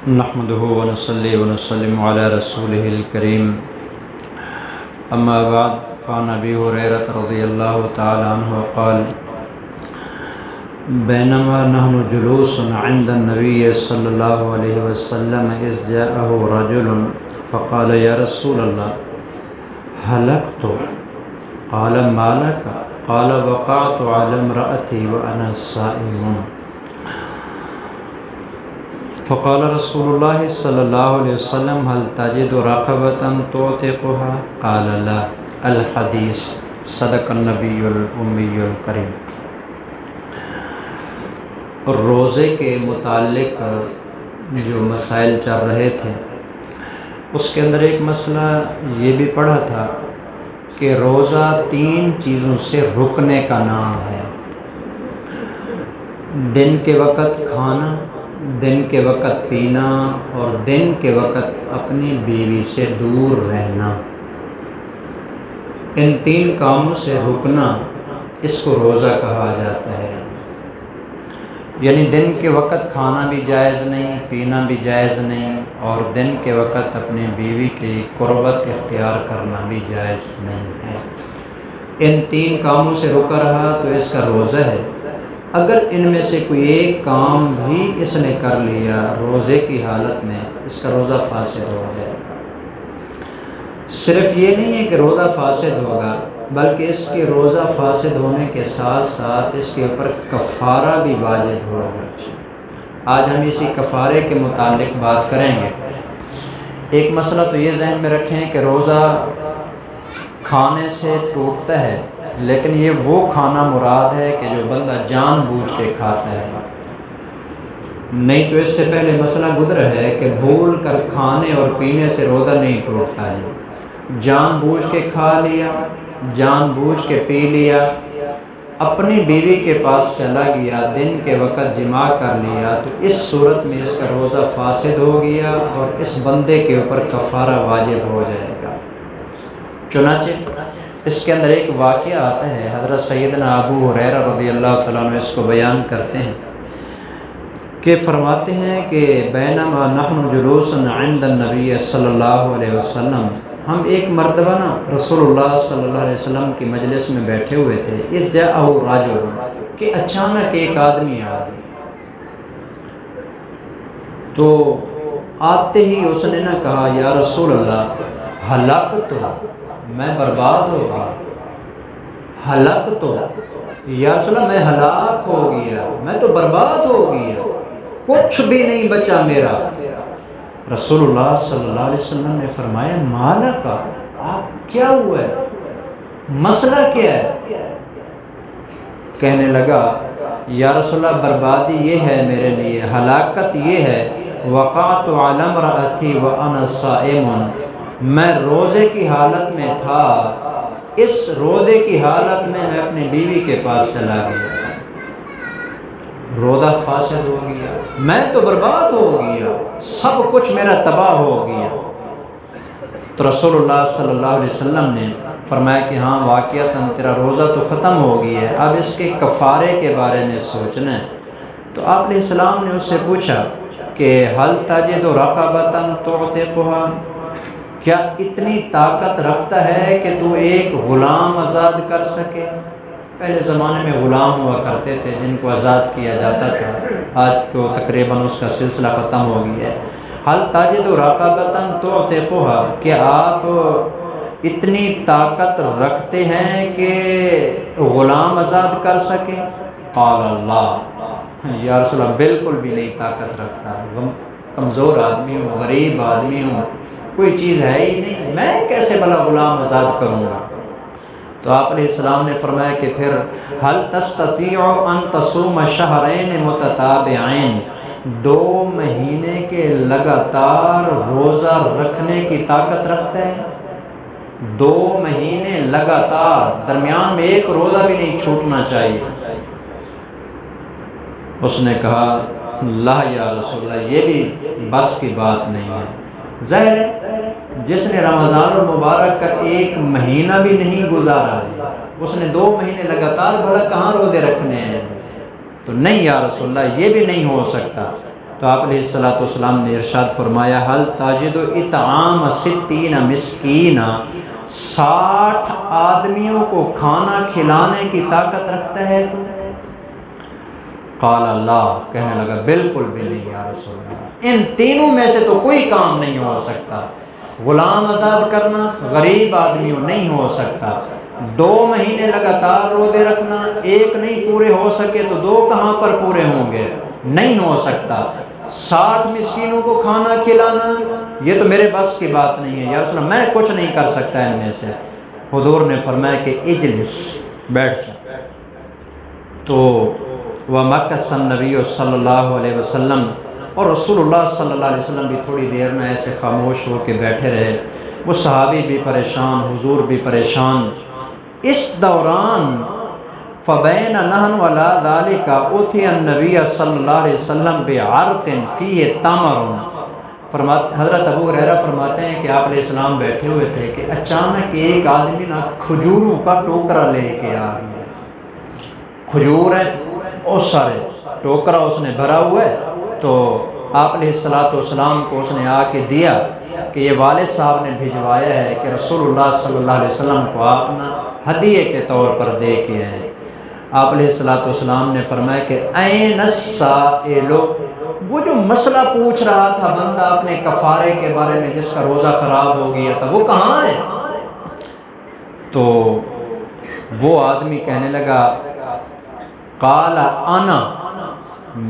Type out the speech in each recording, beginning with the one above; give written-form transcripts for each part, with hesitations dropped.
نحمده ونصلي ونسلم على رسوله الكريم اما بعد فعن ابي هريرة رضي الله تعالى عنه قال بينما نحن جلوس عند النبي صلى الله عليه وسلم إذ جاءه رجل فقال يا رسول الله هلكت قال ما لك قال وقعت على امرأتي وأنا صائم فقال رسول الله صلى الله عليه وسلم هل تجد رقبة تعتقها قال لا الحديث صدق النبي الأمي الكريم۔ روزے کے متعلق جو مسائل چل رہے تھے اس کے اندر ایک مسئلہ یہ بھی پڑھا تھا کہ روزہ 3 چیزوں سے رکنے کا نام ہے۔ دن کے وقت کھانا، دن کے وقت پینا اور دن کے وقت اپنی بیوی سے دور رہنا، ان 3 کاموں سے رکنا اس کو روزہ کہا جاتا ہے۔ یعنی دن کے وقت کھانا بھی جائز نہیں، پینا بھی جائز نہیں، اور دن کے وقت اپنی بیوی کی قربت اختیار کرنا بھی جائز نہیں ہے۔ ان 3 کاموں سے رکا رہا تو اس کا روزہ ہے۔ اگر ان میں سے کوئی ایک کام بھی اس نے کر لیا روزے کی حالت میں، اس کا روزہ فاسد ہو جائے گا۔ صرف یہ نہیں ہے کہ روزہ فاسد ہوگا، بلکہ اس کے روزہ فاسد ہونے کے ساتھ ساتھ اس کے اوپر کفارہ بھی واجب ہوگا۔ آج ہم اسی کفارے کے متعلق بات کریں گے۔ ایک مسئلہ تو یہ ذہن میں رکھیں کہ روزہ کھانے سے ٹوٹتا ہے، لیکن یہ وہ کھانا مراد ہے کہ جو بندہ جان بوجھ کے کھاتا ہے، نہیں تو اس سے پہلے مسئلہ گزرا ہے کہ بھول کر کھانے اور پینے سے روزہ نہیں ٹوٹتا ہے۔ جان بوجھ کے کھا لیا، جان بوجھ کے پی لیا، اپنی بیوی کے پاس چلا گیا، دن کے وقت جماع کر لیا، تو اس صورت میں اس کا روزہ فاسد ہو گیا اور اس بندے کے اوپر کفارہ واجب ہو جائے گا۔ چنانچہ اس کے اندر ایک واقعہ آتا ہے، حضرت سیدنا ابو ہریرہ رضی اللہ تعالیٰ عنہ اس کو بیان کرتے ہیں کہ فرماتے ہیں کہ بینما نحن جلوس عند النبی صلی اللہ علیہ وسلم، ہم ایک مرتبہ رسول اللہ صلی اللہ علیہ وسلم کی مجلس میں بیٹھے ہوئے تھے، اس جاءہ رجل، کہ اچانک ایک آدمی آ گیا، تو آتے ہی اس نے نہ کہا یا رسول اللہ ہلاکت، میں برباد ہو گیا، ہلاکت یا رسول اللہ میں ہلاک ہو گیا، میں تو برباد ہو گیا، کچھ بھی نہیں بچا میرا۔ رسول اللہ صلی اللہ علیہ وسلم نے فرمایا مالا کا، آپ کیا ہوا ہے، مسئلہ کیا ہے؟ کہنے لگا یا رسول اللہ بربادی یہ ہے میرے لیے، ہلاکت یہ ہے، وقعت علی امرأتی وانا صائم، میں روزے کی حالت میں تھا، اس روزے کی حالت میں میں اپنی بیوی کے پاس چلا گیا، روزہ فاسد ہو گیا، میں تو برباد ہو گیا، سب کچھ میرا تباہ ہو گیا۔ تو رسول اللہ صلی اللہ علیہ وسلم نے فرمایا کہ ہاں واقعتاً تیرا روزہ تو ختم ہو گیا ہے، اب اس کے کفارے کے بارے میں سوچنا ہے۔ تو آپ علیہ السلام نے اس سے پوچھا کہ حل تجد رقبۃ تعتقها، کیا اتنی طاقت رکھتا ہے کہ تو ایک غلام آزاد کر سکے؟ پہلے زمانے میں غلام ہوا کرتے تھے جن کو آزاد کیا جاتا تھا، آج تو تقریباً اس کا سلسلہ ختم ہو گیا ہے۔ حل تجد رقبۃ تعتقها، کہ آپ اتنی طاقت رکھتے ہیں کہ غلام آزاد کر سکے؟ قال اللہ، یا رسول اللہ بالکل بھی نہیں طاقت رکھتا، کمزور آدمی ہوں، غریب آدمی ہوں، کوئی چیز ہے ہی نہیں، میں کیسے بھلا غلام آزاد کروں گا؟ تو آپ علیہ السلام نے فرمایا کہ پھر حل تستطیع ان تصوم شہرین متتابعین، 2 مہینے کے لگاتار روزہ رکھنے کی طاقت رکھتا ہے؟ 2 مہینے لگاتار، درمیان میں ایک روزہ بھی نہیں چھوٹنا چاہیے۔ اس نے کہا لا یا رسول اللہ، یہ بھی بس کی بات نہیں ہے۔ ظاہر ہے جس نے رمضان المبارک کا 1 مہینہ بھی نہیں گزارا ہے، اس نے 2 مہینے لگاتار بھلا کہاں روزے رکھنے ہیں؟ تو نہیں یا رسول اللہ یہ بھی نہیں ہو سکتا۔ تو تو آپ علیہ الصلوۃ والسلام نے ارشاد فرمایا حل تاجد اطعام 60 مسکینا، 60 آدمیوں کو کھانا کھلانے کی طاقت رکھتا ہے تو؟ قال اللہ، کہنے لگا بالکل بھی نہیں یا رسول اللہ، ان تینوں میں سے تو کوئی کام نہیں ہو سکتا۔ غلام آزاد کرنا غریب آدمیوں نہیں ہو سکتا، 2 مہینے لگاتار روزے رکھنا، ایک نہیں پورے ہو سکے تو 2 کہاں پر پورے ہوں گے، نہیں ہو سکتا۔ 60 مسکینوں کو کھانا کھلانا یہ تو میرے بس کی بات نہیں ہے یا رسول اللہ، میں کچھ نہیں کر سکتا ان میں سے۔ حضور نے فرمایا کہ اجلس، بیٹھ جا۔ تو وَمَكَثَ النَّبِيُّ صلی اللہ علیہ وسلم، اور رسول اللہ صلی اللہ علیہ وسلم بھی تھوڑی دیر میں ایسے خاموش ہو کے بیٹھے رہے، وہ صحابی بھی پریشان، حضور بھی پریشان۔ اس دوران فَبَيْنَ نَحْنُ عَلَىٰ ذَلِكَ أُتِيَ النَّبِيَّ صلی اللہ علیہ وسلم بِعَرْقٍ فِيهِ تَمْرٌ۔ حضرت ابو ہریرہ فرماتے ہیں کہ آپ علیہ السلام بیٹھے ہوئے تھے کہ اچانک ایک آدمی نا کھجوروں کا ٹوکرا لے کے آ گیا۔ کھجور ہے بہت سارے، ٹوکرا اس نے بھرا ہوا ہے، تو آپ علیہ السلام کو اس نے آ کے دیا کہ یہ والد صاحب نے بھجوایا ہے کہ رسول اللہ صلی اللہ علیہ وسلم کو آپ نا ہدیے کے طور پر دے کے ہیں۔ آپ علیہ السلام نے فرمایا کہ این السائل، وہ جو مسئلہ پوچھ رہا تھا بندہ اپنے کفارے کے بارے میں جس کا روزہ خراب ہو گیا تھا، وہ کہاں ہے؟ تو وہ آدمی کہنے لگا قال انا،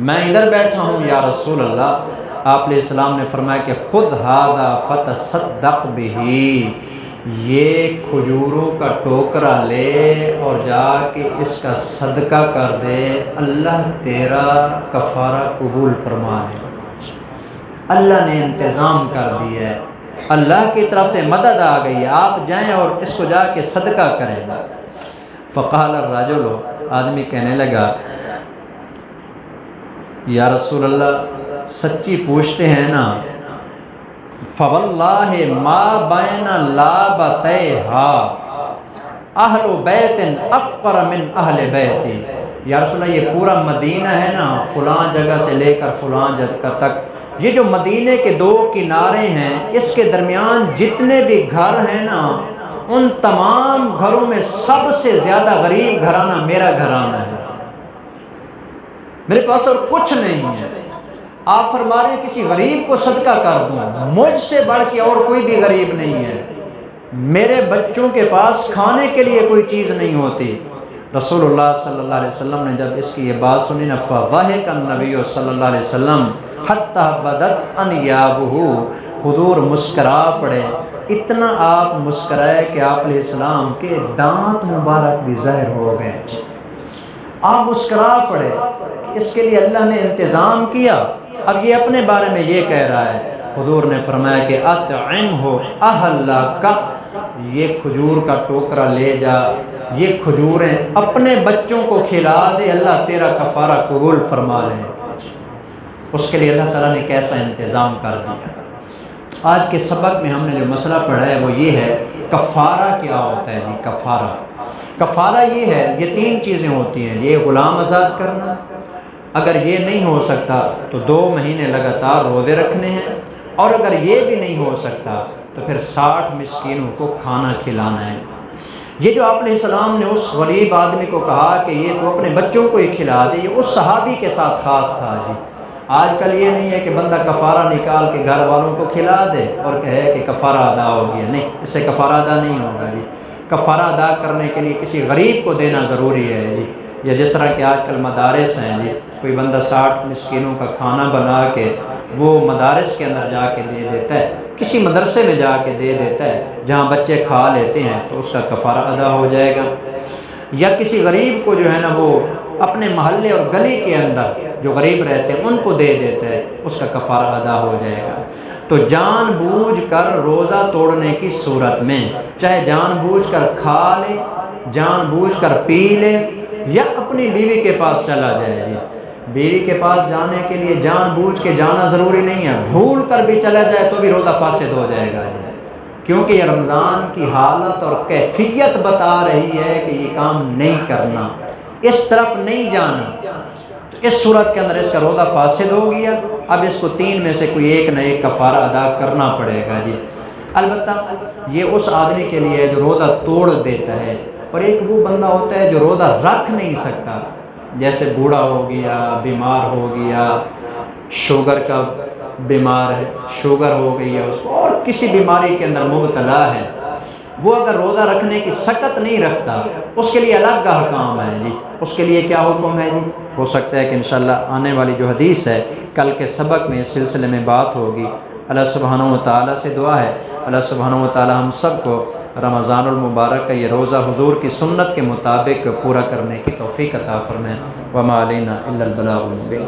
میں ادھر بیٹھا ہوں یا رسول اللہ۔ آپ علیہ السلام نے فرمایا کہ خود ھذا فتصدق بہ، یہ کھجوروں کا ٹوکرا لے اور جا کے اس کا صدقہ کر دے، اللہ تیرا کفارہ قبول فرما لے۔ اللہ نے انتظام کر دیا ہے، اللہ کی طرف سے مدد آ گئی ہے، آپ جائیں اور اس کو جا کے صدقہ کریں۔ فقال الرجل، آدمی کہنے لگا یا رسول اللہ سچی پوچھتے ہیں نا، فواللہ ما بین لابتیہا اہل بیت افقر من اہل بیتی، یا رسول اللہ یہ پورا مدینہ ہے نا، فلاں جگہ سے لے کر فلاں جگہ تک، یہ جو مدینے کے 2 کنارے ہیں، اس کے درمیان جتنے بھی گھر ہیں نا، ان تمام گھروں میں سب سے زیادہ غریب گھرانہ میرا گھرانہ ہے، میرے پاس اور کچھ نہیں ہے۔ آپ فرما رہے ہیں کسی غریب کو صدقہ کر دوں، مجھ سے بڑھ کے اور کوئی بھی غریب نہیں ہے، میرے بچوں کے پاس کھانے کے لیے کوئی چیز نہیں ہوتی۔ رسول اللہ صلی اللہ علیہ وسلم نے جب اس کی یہ بات سنی نا، فضحک النبی صلی اللہ علیہ وسلم حتی بدت انیابہ، حضور مسکرا پڑے، اتنا آپ مسکرائے کہ آپ علیہ السلام کے دانت مبارک بھی ظاہر ہو گئے۔ آپ مسکرا پڑے، اس کے لیے اللہ نے انتظام کیا۔ اب یہ اپنے بارے میں یہ کہہ رہا ہے، حضور نے فرمایا کہ اطعمہ اہلک، یہ کھجور کا ٹوکرا لے جا، یہ کھجوریں اپنے بچوں کو کھلا دے، اللہ تیرا کفارہ قبول فرما لے۔ اس کے لیے اللہ تعالیٰ نے کیسا انتظام کر دیا۔ آج کے سبق میں ہم نے جو مسئلہ پڑھا ہے وہ یہ ہے کفارہ کیا ہوتا ہے جی۔ کفارہ یہ ہے، یہ 3 چیزیں ہوتی ہیں، یہ غلام آزاد کرنا، اگر یہ نہیں ہو سکتا تو 2 مہینے لگاتار روزے رکھنے ہیں، اور اگر یہ بھی نہیں ہو سکتا تو پھر 60 مسکینوں کو کھانا کھلانا ہے۔ یہ جو آپ علیہ السلام نے اس غریب آدمی کو کہا کہ یہ تو اپنے بچوں کو ہی کھلا دے، یہ اس صحابی کے ساتھ خاص تھا جی۔ آج کل یہ نہیں ہے کہ بندہ کفارہ نکال کے گھر والوں کو کھلا دے اور کہے کہ کفارہ ادا ہو گیا، نہیں، اس سے کفارہ ادا نہیں ہوگا جی۔ کفارہ ادا کرنے کے لیے کسی غریب کو دینا ضروری ہے جی، یا جس طرح کہ آج کل مدارس ہیں جی، کوئی بندہ 60 مسکینوں کا کھانا بنا کے وہ مدارس کے اندر جا کے دے دیتا ہے، کسی مدرسے میں جا کے دے دیتا ہے جہاں بچے کھا لیتے ہیں، تو اس کا کفارہ ادا ہو جائے گا۔ یا کسی غریب کو جو ہے نا وہ اپنے محلے اور گلی کے اندر جو غریب رہتے ہیں ان کو دے دیتا ہے، اس کا کفارہ ادا ہو جائے گا۔ تو جان بوجھ کر روزہ توڑنے کی صورت میں، چاہے جان بوجھ کر کھا لے، جان بوجھ کر پی لے، یا اپنی بیوی کے پاس چلا جائے جی۔ بیوی کے پاس جانے کے لیے جان بوجھ کے جانا ضروری نہیں ہے، بھول کر بھی چلا جائے تو بھی روزہ فاسد ہو جائے گا جی، کیونکہ یہ رمضان کی حالت اور کیفیت بتا رہی ہے کہ یہ کام نہیں کرنا، اس طرف نہیں جانا، تو اس صورت کے اندر اس کا روزہ فاسد ہو گیا۔ اب اس کو 3 میں سے کوئی ایک نہ ایک کفارہ ادا کرنا پڑے گا جی۔ البتہ یہ اس آدمی کے لیے جو روزہ توڑ دیتا ہے، اور ایک وہ بندہ ہوتا ہے جو روزہ رکھ نہیں سکتا، جیسے بوڑھا ہو گیا، بیمار ہو گیا، شوگر کا بیمار ہے، شوگر ہو گئی ہے اس کو، اور کسی بیماری کے اندر مبتلا ہے، وہ اگر روزہ رکھنے کی سکت نہیں رکھتا، اس کے لیے الگ احکام ہے جی۔ اس کے لیے کیا حکم ہے جی؟ ہو سکتا ہے کہ انشاءاللہ آنے والی جو حدیث ہے کل کے سبق میں اس سلسلے میں بات ہوگی۔ اللہ سبحانہ و تعالیٰ سے دعا ہے، اللہ سبحانہ و تعالیٰ ہم سب کو رمضان المبارک کا یہ روزہ حضور کی سنت کے مطابق پورا کرنے کی توفیق عطا فرمائے۔ وما علینا الا البلاغ المبین۔